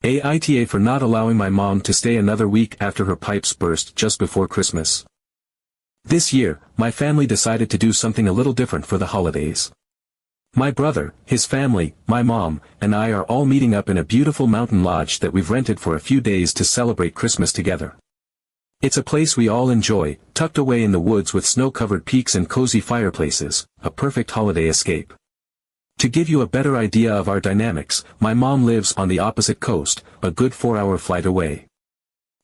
AITA for not allowing my mom to stay another week after her pipes burst just before Christmas. This year, my family decided to do something a little different for the holidays. My brother, his family, my mom, and I are all meeting up in a beautiful mountain lodge that we've rented for a few days to celebrate Christmas together. It's a place we all enjoy, tucked away in the woods with snow-covered peaks and cozy fireplaces, a perfect holiday escape. To give you a better idea of our dynamics, my mom lives on the opposite coast, a good 4-hour flight away.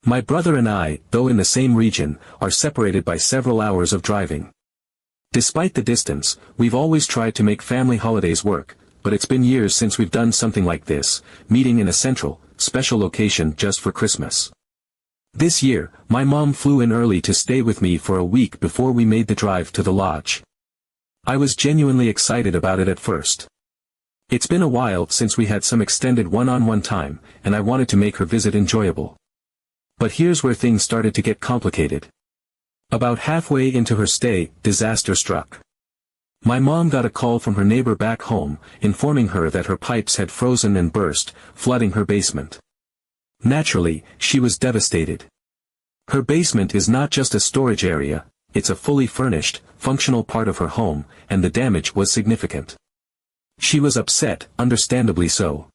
My brother and I, though in the same region, are separated by several hours of driving. Despite the distance, we've always tried to make family holidays work, but it's been years since we've done something like this, meeting in a central, special location just for Christmas. This year, my mom flew in early to stay with me for a week before we made the drive to the lodge. I was genuinely excited about it at first. It's been a while since we had some extended one-on-one time, and I wanted to make her visit enjoyable. But here's where things started to get complicated. About halfway into her stay, disaster struck. My mom got a call from her neighbor back home, informing her that her pipes had frozen and burst, flooding her basement. Naturally, she was devastated. Her basement is not just a storage area, it's a fully furnished, functional part of her home, and the damage was significant. She was upset, understandably so.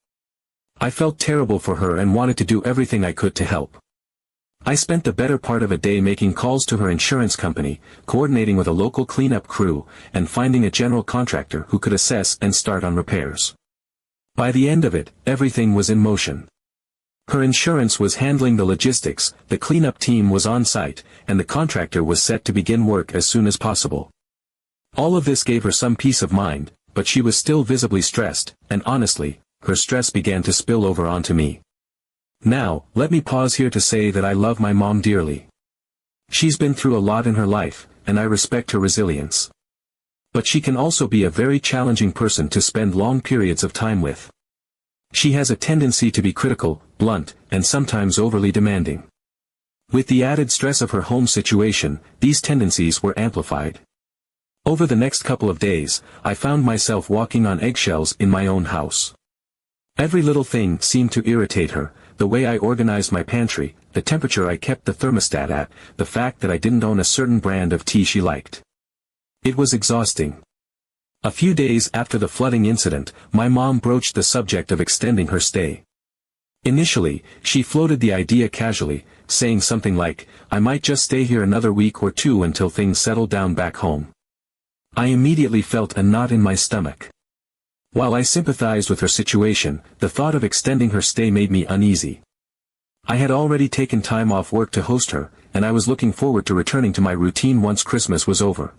I felt terrible for her and wanted to do everything I could to help. I spent the better part of a day making calls to her insurance company, coordinating with a local cleanup crew, and finding a general contractor who could assess and start on repairs. By the end of it, everything was in motion. Her insurance was handling the logistics, the cleanup team was on site, and the contractor was set to begin work as soon as possible. All of this gave her some peace of mind, but she was still visibly stressed, and honestly, her stress began to spill over onto me. Now, let me pause here to say that I love my mom dearly. She's been through a lot in her life, and I respect her resilience. But she can also be a very challenging person to spend long periods of time with. She has a tendency to be critical, blunt, and sometimes overly demanding. With the added stress of her home situation, these tendencies were amplified. Over the next couple of days, I found myself walking on eggshells in my own house. Every little thing seemed to irritate her, the way I organized my pantry, the temperature I kept the thermostat at, the fact that I didn't own a certain brand of tea she liked. It was exhausting. A few days after the flooding incident, my mom broached the subject of extending her stay. Initially, she floated the idea casually, saying something like, "I might just stay here another week or two until things settle down back home." I immediately felt a knot in my stomach. While I sympathized with her situation, the thought of extending her stay made me uneasy. I had already taken time off work to host her, and I was looking forward to returning to my routine once Christmas was over.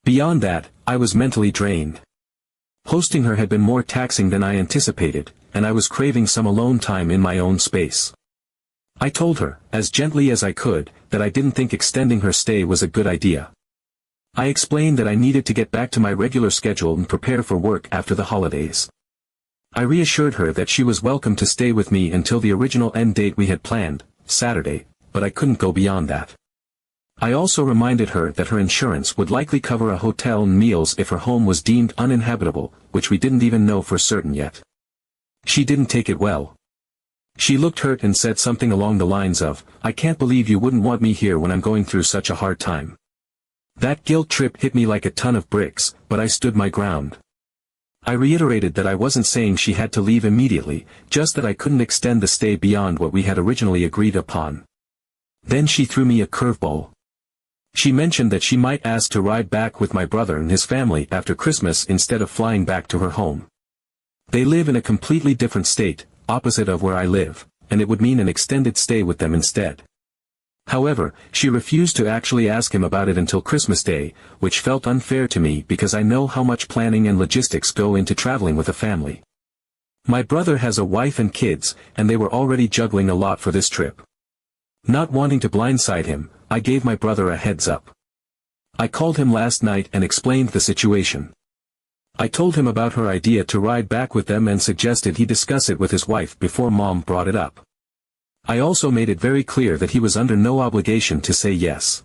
Beyond that, I was mentally drained. Hosting her had been more taxing than I anticipated, and I was craving some alone time in my own space. I told her, as gently as I could, that I didn't think extending her stay was a good idea. I explained that I needed to get back to my regular schedule and prepare for work after the holidays. I reassured her that she was welcome to stay with me until the original end date we had planned, Saturday, but I couldn't go beyond that. I also reminded her that her insurance would likely cover a hotel and meals if her home was deemed uninhabitable, which we didn't even know for certain yet. She didn't take it well. She looked hurt and said something along the lines of, "I can't believe you wouldn't want me here when I'm going through such a hard time." That guilt trip hit me like a ton of bricks, but I stood my ground. I reiterated that I wasn't saying she had to leave immediately, just that I couldn't extend the stay beyond what we had originally agreed upon. Then she threw me a curveball. She mentioned that she might ask to ride back with my brother and his family after Christmas instead of flying back to her home. They live in a completely different state, opposite of where I live, and it would mean an extended stay with them instead. However, she refused to actually ask him about it until Christmas Day, which felt unfair to me because I know how much planning and logistics go into traveling with a family. My brother has a wife and kids, and they were already juggling a lot for this trip. Not wanting to blindside him, I gave my brother a heads up. I called him last night and explained the situation. I told him about her idea to ride back with them and suggested he discuss it with his wife before Mom brought it up. I also made it very clear that he was under no obligation to say yes.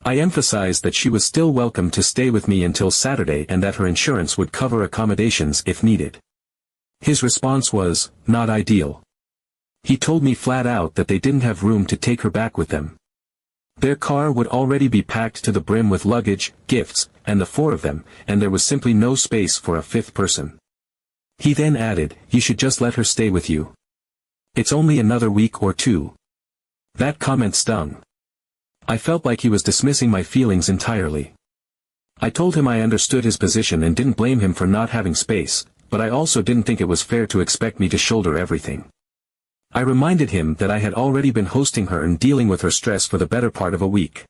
I emphasized that she was still welcome to stay with me until Saturday and that her insurance would cover accommodations if needed. His response was, "Not ideal. He told me flat out that they didn't have room to take her back with them. Their car would already be packed to the brim with luggage, gifts, and the four of them, and there was simply no space for a fifth person. He then added, "You should just let her stay with you. It's only another week or two." That comment stung. I felt like he was dismissing my feelings entirely. I told him I understood his position and didn't blame him for not having space, but I also didn't think it was fair to expect me to shoulder everything. I reminded him that I had already been hosting her and dealing with her stress for the better part of a week.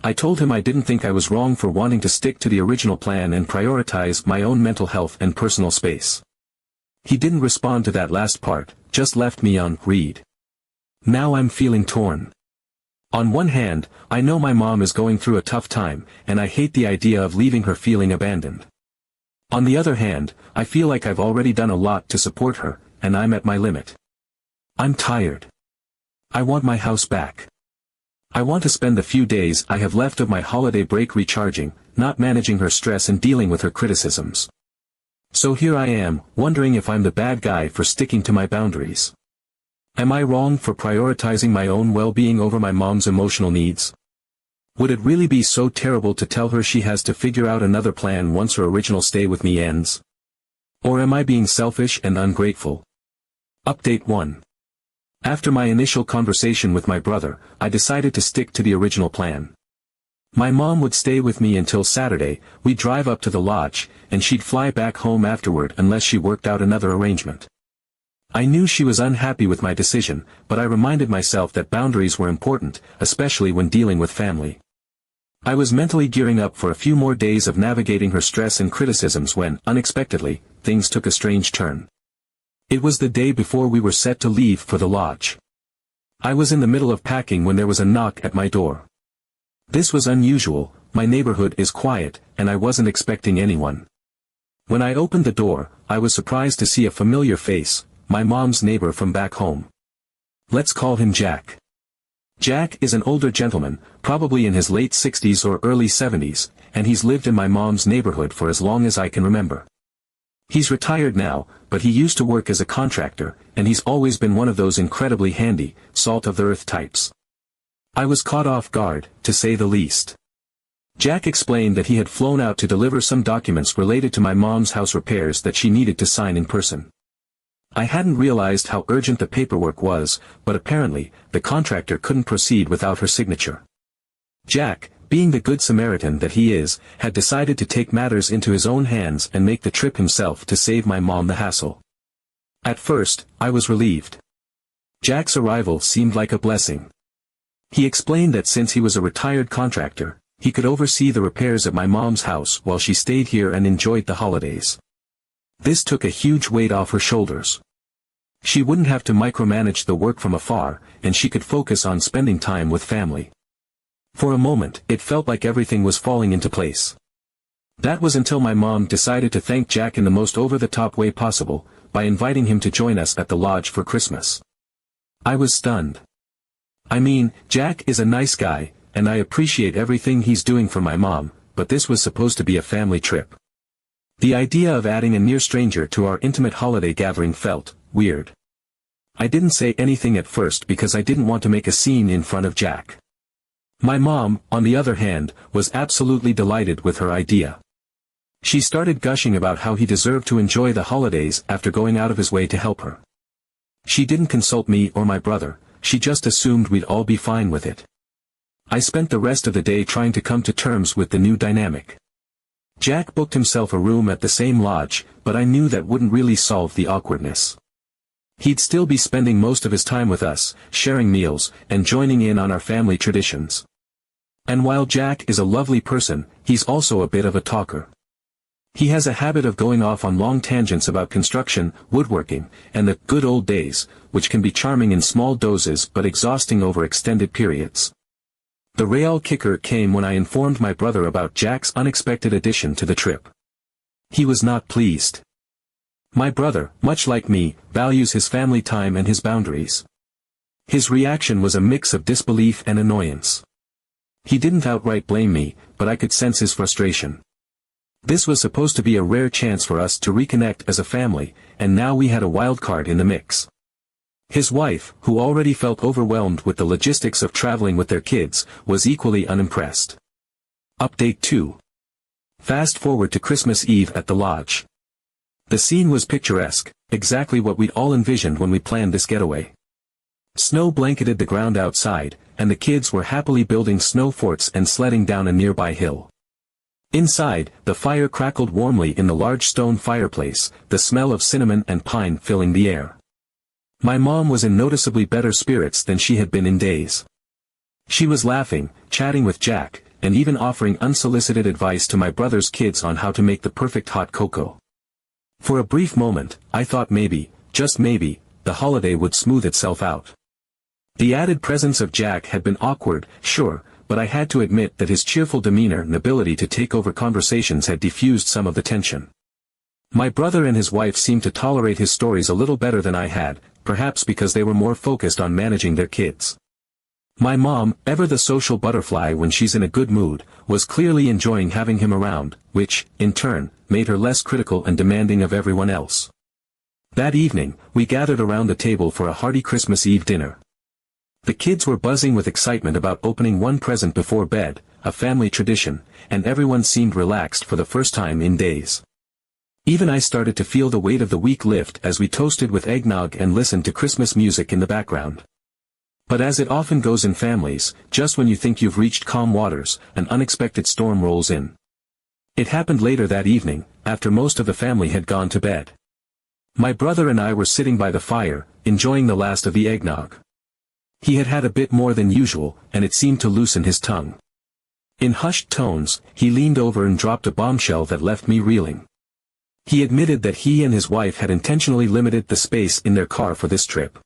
I told him I didn't think I was wrong for wanting to stick to the original plan and prioritize my own mental health and personal space. He didn't respond to that last part, just left me on read. Now I'm feeling torn. On one hand, I know my mom is going through a tough time, and I hate the idea of leaving her feeling abandoned. On the other hand, I feel like I've already done a lot to support her, and I'm at my limit. I'm tired. I want my house back. I want to spend the few days I have left of my holiday break recharging, not managing her stress and dealing with her criticisms. So here I am, wondering if I'm the bad guy for sticking to my boundaries. Am I wrong for prioritizing my own well-being over my mom's emotional needs? Would it really be so terrible to tell her she has to figure out another plan once her original stay with me ends? Or am I being selfish and ungrateful? Update 1. After my initial conversation with my brother, I decided to stick to the original plan. My mom would stay with me until Saturday, we'd drive up to the lodge, and she'd fly back home afterward unless she worked out another arrangement. I knew she was unhappy with my decision, but I reminded myself that boundaries were important, especially when dealing with family. I was mentally gearing up for a few more days of navigating her stress and criticisms when, unexpectedly, things took a strange turn. It was the day before we were set to leave for the lodge. I was in the middle of packing when there was a knock at my door. This was unusual, my neighborhood is quiet, and I wasn't expecting anyone. When I opened the door, I was surprised to see a familiar face, my mom's neighbor from back home. Let's call him Jack. Jack is an older gentleman, probably in his late 60s or early 70s, and he's lived in my mom's neighborhood for as long as I can remember. He's retired now, but he used to work as a contractor, and he's always been one of those incredibly handy, salt-of-the-earth types. I was caught off guard, to say the least. Jack explained that he had flown out to deliver some documents related to my mom's house repairs that she needed to sign in person. I hadn't realized how urgent the paperwork was, but apparently, the contractor couldn't proceed without her signature. Jack, being the good Samaritan that he is, had decided to take matters into his own hands and make the trip himself to save my mom the hassle. At first, I was relieved. Jack's arrival seemed like a blessing. He explained that since he was a retired contractor, he could oversee the repairs at my mom's house while she stayed here and enjoyed the holidays. This took a huge weight off her shoulders. She wouldn't have to micromanage the work from afar, and she could focus on spending time with family. For a moment, it felt like everything was falling into place. That was until my mom decided to thank Jack in the most over-the-top way possible, by inviting him to join us at the lodge for Christmas. I was stunned. I mean, Jack is a nice guy, and I appreciate everything he's doing for my mom, but this was supposed to be a family trip. The idea of adding a near stranger to our intimate holiday gathering felt weird. I didn't say anything at first because I didn't want to make a scene in front of Jack. My mom, on the other hand, was absolutely delighted with her idea. She started gushing about how he deserved to enjoy the holidays after going out of his way to help her. She didn't consult me or my brother, she just assumed we'd all be fine with it. I spent the rest of the day trying to come to terms with the new dynamic. Jack booked himself a room at the same lodge, but I knew that wouldn't really solve the awkwardness. He'd still be spending most of his time with us, sharing meals, and joining in on our family traditions. And while Jack is a lovely person, he's also a bit of a talker. He has a habit of going off on long tangents about construction, woodworking, and the good old days, which can be charming in small doses but exhausting over extended periods. The real kicker came when I informed my brother about Jack's unexpected addition to the trip. He was not pleased. My brother, much like me, values his family time and his boundaries. His reaction was a mix of disbelief and annoyance. He didn't outright blame me, but I could sense his frustration. This was supposed to be a rare chance for us to reconnect as a family, and now we had a wild card in the mix. His wife, who already felt overwhelmed with the logistics of traveling with their kids, was equally unimpressed. Update 2. Fast forward to Christmas Eve at the lodge. The scene was picturesque, exactly what we'd all envisioned when we planned this getaway. Snow blanketed the ground outside, and the kids were happily building snow forts and sledding down a nearby hill. Inside, the fire crackled warmly in the large stone fireplace, the smell of cinnamon and pine filling the air. My mom was in noticeably better spirits than she had been in days. She was laughing, chatting with Jack, and even offering unsolicited advice to my brother's kids on how to make the perfect hot cocoa. For a brief moment, I thought maybe, just maybe, the holiday would smooth itself out. The added presence of Jack had been awkward, sure, but I had to admit that his cheerful demeanor and ability to take over conversations had diffused some of the tension. My brother and his wife seemed to tolerate his stories a little better than I had, perhaps because they were more focused on managing their kids. My mom, ever the social butterfly when she's in a good mood, was clearly enjoying having him around, which, in turn, made her less critical and demanding of everyone else. That evening, we gathered around the table for a hearty Christmas Eve dinner. The kids were buzzing with excitement about opening one present before bed, a family tradition, and everyone seemed relaxed for the first time in days. Even I started to feel the weight of the week lift as we toasted with eggnog and listened to Christmas music in the background. But as it often goes in families, just when you think you've reached calm waters, an unexpected storm rolls in. It happened later that evening, after most of the family had gone to bed. My brother and I were sitting by the fire, enjoying the last of the eggnog. He had had a bit more than usual, and it seemed to loosen his tongue. In hushed tones, he leaned over and dropped a bombshell that left me reeling. He admitted that he and his wife had intentionally limited the space in their car for this trip.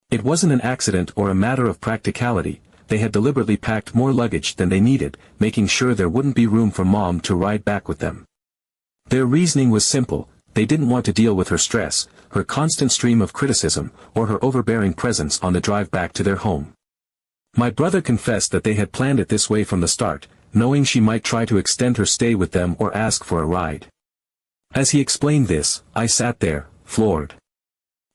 It wasn't an accident or a matter of practicality, they had deliberately packed more luggage than they needed, making sure there wouldn't be room for Mom to ride back with them. Their reasoning was simple: they didn't want to deal with her stress, her constant stream of criticism, or her overbearing presence on the drive back to their home. My brother confessed that they had planned it this way from the start, knowing she might try to extend her stay with them or ask for a ride. As he explained this, I sat there, floored.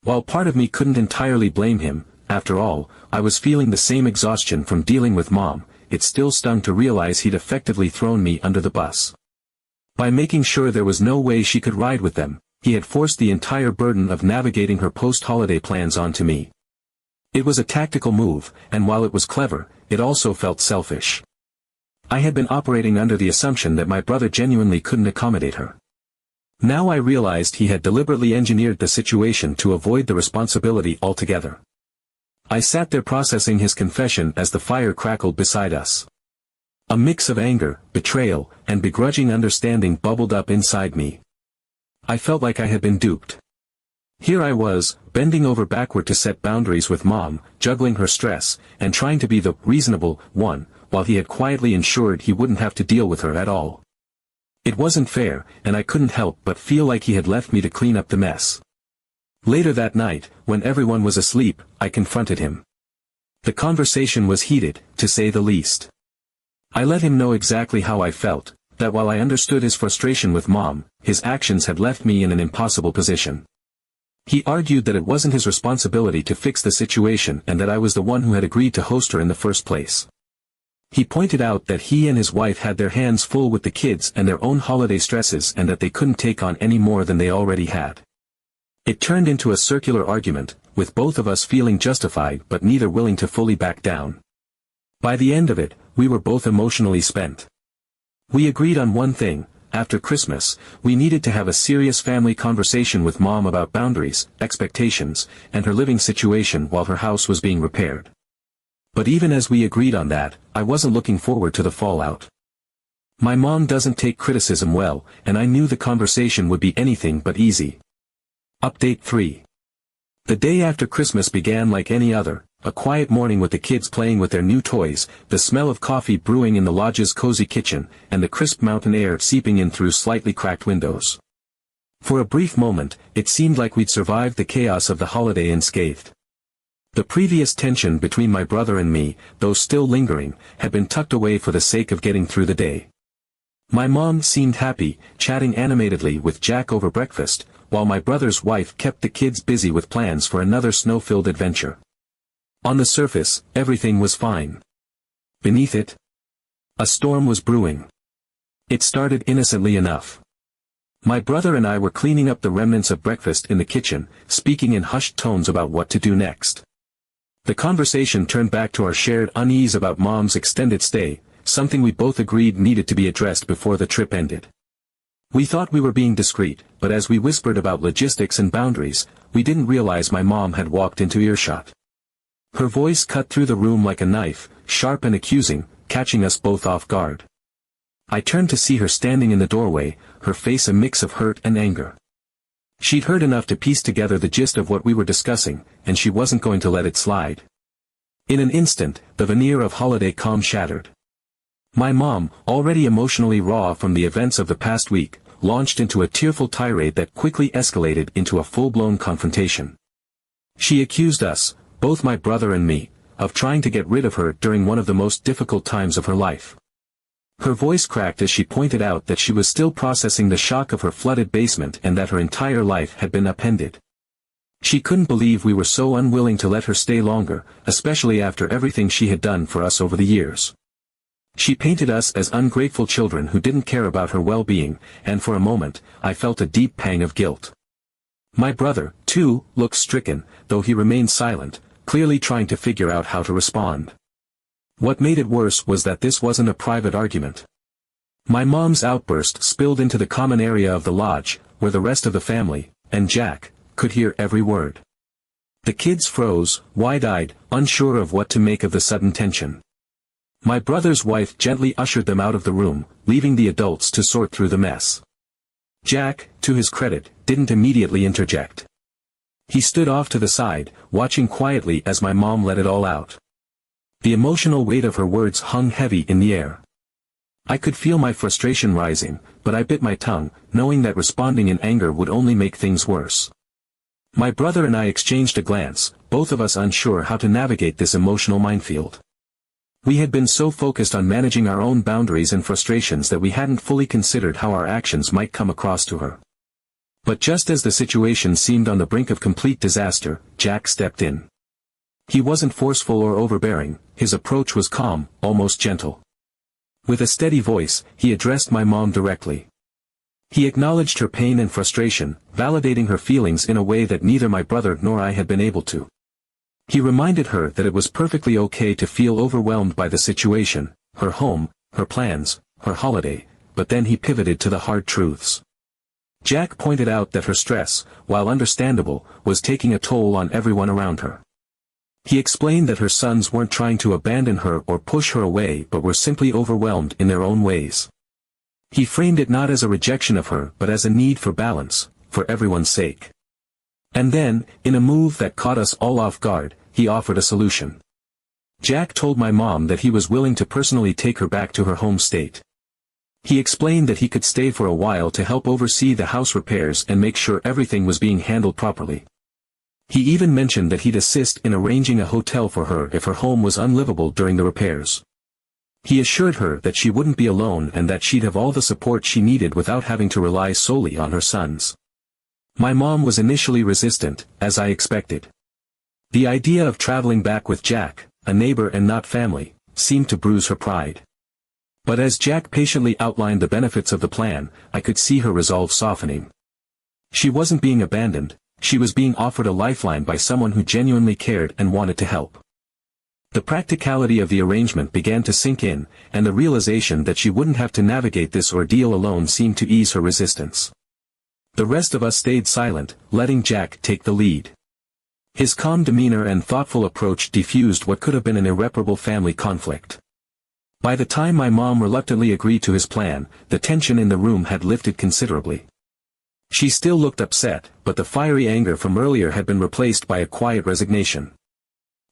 While part of me couldn't entirely blame him, after all, I was feeling the same exhaustion from dealing with Mom, it still stung to realize he'd effectively thrown me under the bus. By making sure there was no way she could ride with them, he had forced the entire burden of navigating her post-holiday plans onto me. It was a tactical move, and while it was clever, it also felt selfish. I had been operating under the assumption that my brother genuinely couldn't accommodate her. Now I realized he had deliberately engineered the situation to avoid the responsibility altogether. I sat there processing his confession as the fire crackled beside us. A mix of anger, betrayal, and begrudging understanding bubbled up inside me. I felt like I had been duped. Here I was, bending over backward to set boundaries with Mom, juggling her stress, and trying to be the reasonable one, while he had quietly ensured he wouldn't have to deal with her at all. It wasn't fair, and I couldn't help but feel like he had left me to clean up the mess. Later that night, when everyone was asleep, I confronted him. The conversation was heated, to say the least. I let him know exactly how I felt, that while I understood his frustration with Mom, his actions had left me in an impossible position. He argued that it wasn't his responsibility to fix the situation and that I was the one who had agreed to host her in the first place. He pointed out that he and his wife had their hands full with the kids and their own holiday stresses and that they couldn't take on any more than they already had. It turned into a circular argument, with both of us feeling justified but neither willing to fully back down. By the end of it, we were both emotionally spent. We agreed on one thing: after Christmas, we needed to have a serious family conversation with Mom about boundaries, expectations, and her living situation while her house was being repaired. But even as we agreed on that, I wasn't looking forward to the fallout. My mom doesn't take criticism well, and I knew the conversation would be anything but easy. Update 3. The day after Christmas began like any other, a quiet morning with the kids playing with their new toys, the smell of coffee brewing in the lodge's cozy kitchen, and the crisp mountain air seeping in through slightly cracked windows. For a brief moment, it seemed like we'd survived the chaos of the holiday unscathed. The previous tension between my brother and me, though still lingering, had been tucked away for the sake of getting through the day. My mom seemed happy, chatting animatedly with Jack over breakfast, while my brother's wife kept the kids busy with plans for another snow-filled adventure. On the surface, everything was fine. Beneath it, a storm was brewing. It started innocently enough. My brother and I were cleaning up the remnants of breakfast in the kitchen, speaking in hushed tones about what to do next. The conversation turned back to our shared unease about Mom's extended stay, something we both agreed needed to be addressed before the trip ended. We thought we were being discreet, but as we whispered about logistics and boundaries, we didn't realize my mom had walked into earshot. Her voice cut through the room like a knife, sharp and accusing, catching us both off guard. I turned to see her standing in the doorway, her face a mix of hurt and anger. She'd heard enough to piece together the gist of what we were discussing, and she wasn't going to let it slide. In an instant, the veneer of holiday calm shattered. My mom, already emotionally raw from the events of the past week, launched into a tearful tirade that quickly escalated into a full-blown confrontation. She accused us, both my brother and me, of trying to get rid of her during one of the most difficult times of her life. Her voice cracked as she pointed out that she was still processing the shock of her flooded basement and that her entire life had been upended. She couldn't believe we were so unwilling to let her stay longer, especially after everything she had done for us over the years. She painted us as ungrateful children who didn't care about her well-being, and for a moment, I felt a deep pang of guilt. My brother, too, looked stricken, though he remained silent, clearly trying to figure out how to respond. What made it worse was that this wasn't a private argument. My mom's outburst spilled into the common area of the lodge, where the rest of the family, and Jack, could hear every word. The kids froze, wide-eyed, unsure of what to make of the sudden tension. My brother's wife gently ushered them out of the room, leaving the adults to sort through the mess. Jack, to his credit, didn't immediately interject. He stood off to the side, watching quietly as my mom let it all out. The emotional weight of her words hung heavy in the air. I could feel my frustration rising, but I bit my tongue, knowing that responding in anger would only make things worse. My brother and I exchanged a glance, both of us unsure how to navigate this emotional minefield. We had been so focused on managing our own boundaries and frustrations that we hadn't fully considered how our actions might come across to her. But just as the situation seemed on the brink of complete disaster, Jack stepped in. He wasn't forceful or overbearing, his approach was calm, almost gentle. With a steady voice, he addressed my mom directly. He acknowledged her pain and frustration, validating her feelings in a way that neither my brother nor I had been able to. He reminded her that it was perfectly okay to feel overwhelmed by the situation, her home, her plans, her holiday, but then he pivoted to the hard truths. Jack pointed out that her stress, while understandable, was taking a toll on everyone around her. He explained that her sons weren't trying to abandon her or push her away but were simply overwhelmed in their own ways. He framed it not as a rejection of her but as a need for balance, for everyone's sake. And then, in a move that caught us all off guard, he offered a solution. Jack told my mom that he was willing to personally take her back to her home state. He explained that he could stay for a while to help oversee the house repairs and make sure everything was being handled properly. He even mentioned that he'd assist in arranging a hotel for her if her home was unlivable during the repairs. He assured her that she wouldn't be alone and that she'd have all the support she needed without having to rely solely on her sons. My mom was initially resistant, as I expected. The idea of traveling back with Jack, a neighbor and not family, seemed to bruise her pride. But as Jack patiently outlined the benefits of the plan, I could see her resolve softening. She wasn't being abandoned. She was being offered a lifeline by someone who genuinely cared and wanted to help. The practicality of the arrangement began to sink in, and the realization that she wouldn't have to navigate this ordeal alone seemed to ease her resistance. The rest of us stayed silent, letting Jack take the lead. His calm demeanor and thoughtful approach diffused what could have been an irreparable family conflict. By the time my mom reluctantly agreed to his plan, the tension in the room had lifted considerably. She still looked upset, but the fiery anger from earlier had been replaced by a quiet resignation.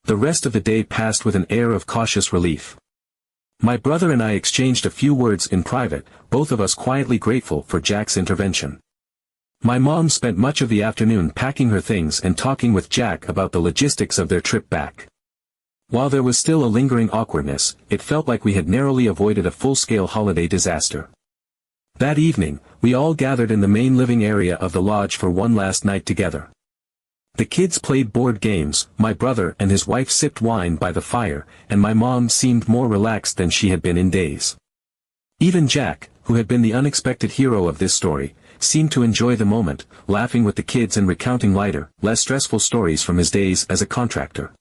The rest of the day passed with an air of cautious relief. My brother and I exchanged a few words in private, both of us quietly grateful for Jack's intervention. My mom spent much of the afternoon packing her things and talking with Jack about the logistics of their trip back. While there was still a lingering awkwardness, it felt like we had narrowly avoided a full-scale holiday disaster. That evening, we all gathered in the main living area of the lodge for one last night together. The kids played board games, my brother and his wife sipped wine by the fire, and my mom seemed more relaxed than she had been in days. Even Jack, who had been the unexpected hero of this story, seemed to enjoy the moment, laughing with the kids and recounting lighter, less stressful stories from his days as a contractor.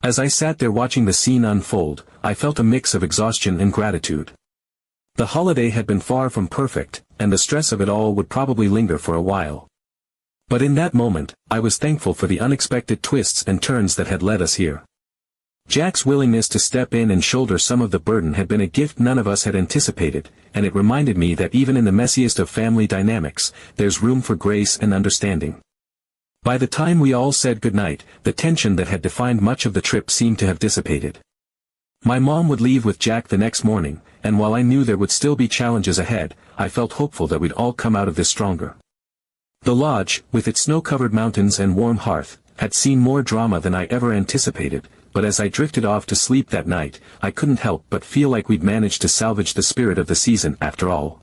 As I sat there watching the scene unfold, I felt a mix of exhaustion and gratitude. The holiday had been far from perfect, and the stress of it all would probably linger for a while. But in that moment, I was thankful for the unexpected twists and turns that had led us here. Jack's willingness to step in and shoulder some of the burden had been a gift none of us had anticipated, and it reminded me that even in the messiest of family dynamics, there's room for grace and understanding. By the time we all said goodnight, the tension that had defined much of the trip seemed to have dissipated. My mom would leave with Jack the next morning, and while I knew there would still be challenges ahead, I felt hopeful that we'd all come out of this stronger. The lodge, with its snow-covered mountains and warm hearth, had seen more drama than I ever anticipated, but as I drifted off to sleep that night, I couldn't help but feel like we'd managed to salvage the spirit of the season after all.